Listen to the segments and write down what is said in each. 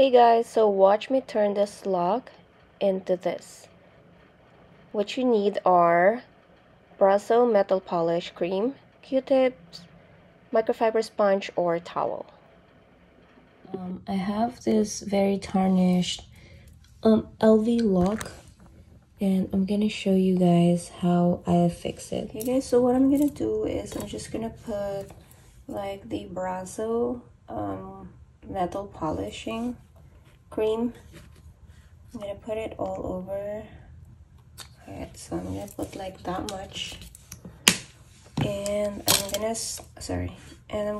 Hey guys, so watch me turn this lock into this. What you need are Brasso metal polish cream, Q-tips, microfiber sponge, or towel. I have this very tarnished LV lock, and I'm gonna show you guys how I fix it. Okay guys, so what I'm gonna do is I'm just gonna put like the Brasso metal polishing cream. I'm gonna put it all over. Alright, so I'm gonna put like that much, and I'm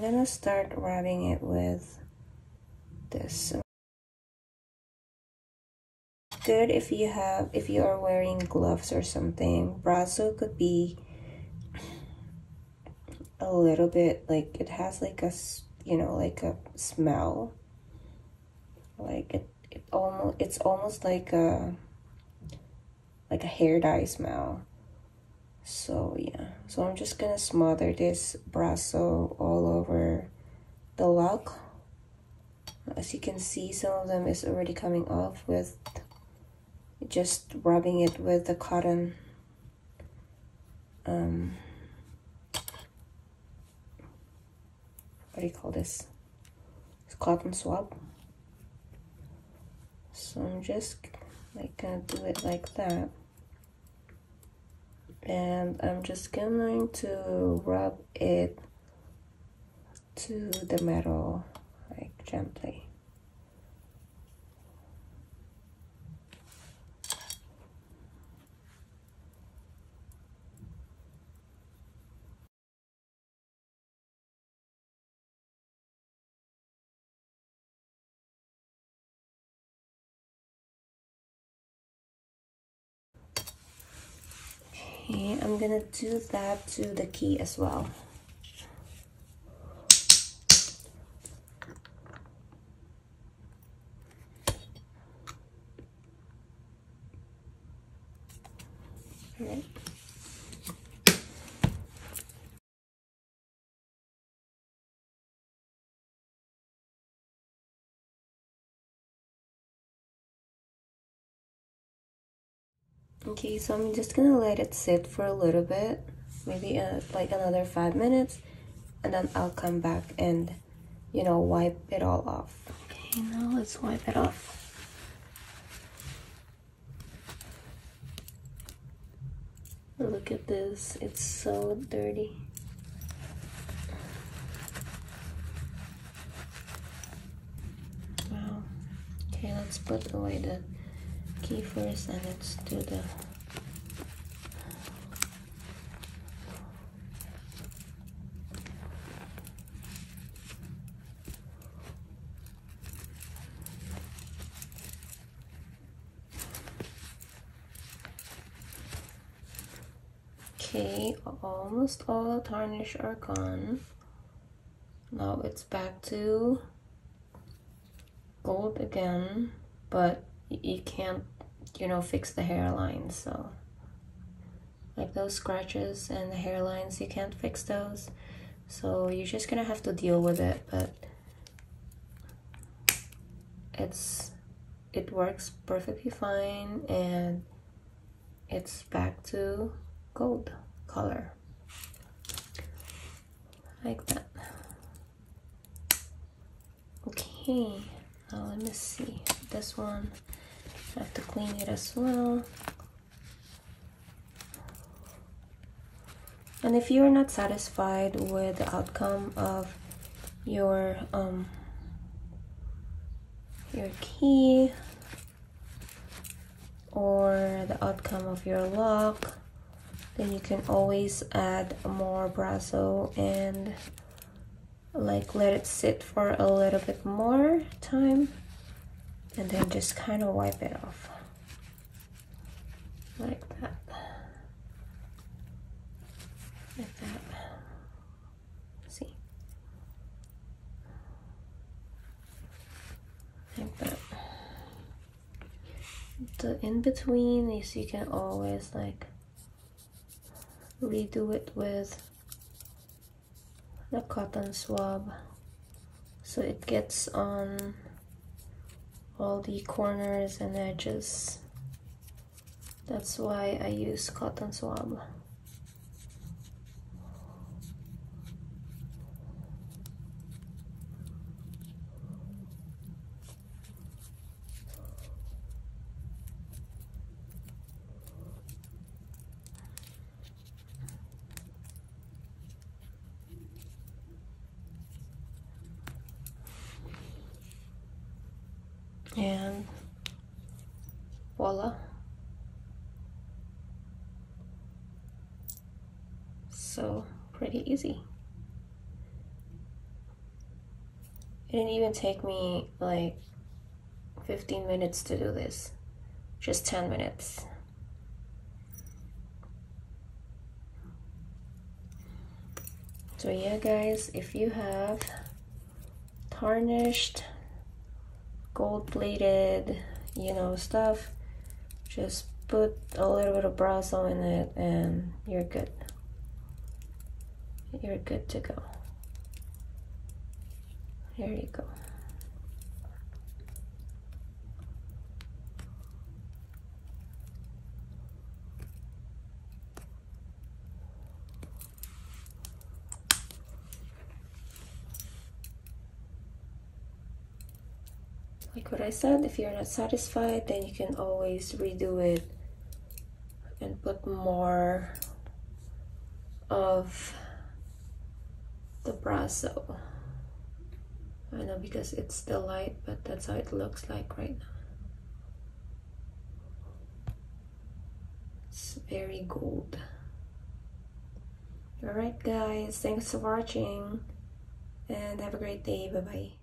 gonna start rubbing it with this. Good if you are wearing gloves or something. Brasso could be a little bit like it has like a like a smell, like it's almost like a hair dye smell. So yeah, so I'm just gonna smother this Brasso all over the lock. As you can see, some of them is already coming off with just rubbing it with the cotton what do you call this? It's cotton swab. So I'm just like gonna do it like that, and I'm just going to rub it to the metal like gently. Okay, I'm gonna do that to the key as well. Alright. Okay, so I'm just gonna let it sit for a little bit, maybe like another 5 minutes, and then I'll come back and wipe it all off. Okay, now let's wipe it off. Look at this, it's so dirty. Wow. Okay, let's put away the key first, and let's do the okay, almost all the tarnish are gone. Now it's back to gold again, but you can't fix the hairlines. So like those scratches and the hairlines, you can't fix those, so you're just gonna have to deal with it. But it works perfectly fine, and it's back to gold color like that. Okay, now let me see this one. I have to clean it as well. And if you're not satisfied with the outcome of your key or the outcome of your lock, then you can always add more Brasso and like let it sit for a little bit more time, and then just kind of wipe it off like that. Like that. See? Like that. The in between is you can always like redo it with the cotton swab so it gets on all the corners and edges. That's why I use cotton swab. And voila. So pretty easy. It didn't even take me like 15 minutes to do this, just 10 minutes. So yeah guys, if you have tarnished, gold-plated, you know, stuff, just put a little bit of Brasso in it and you're good. You're good to go. Here you go. Like what I said, if you're not satisfied, then you can always redo it and put more of the Brasso. I know because it's still light, but that's how it looks like right now. It's very gold. Alright guys, thanks for watching and have a great day. Bye bye.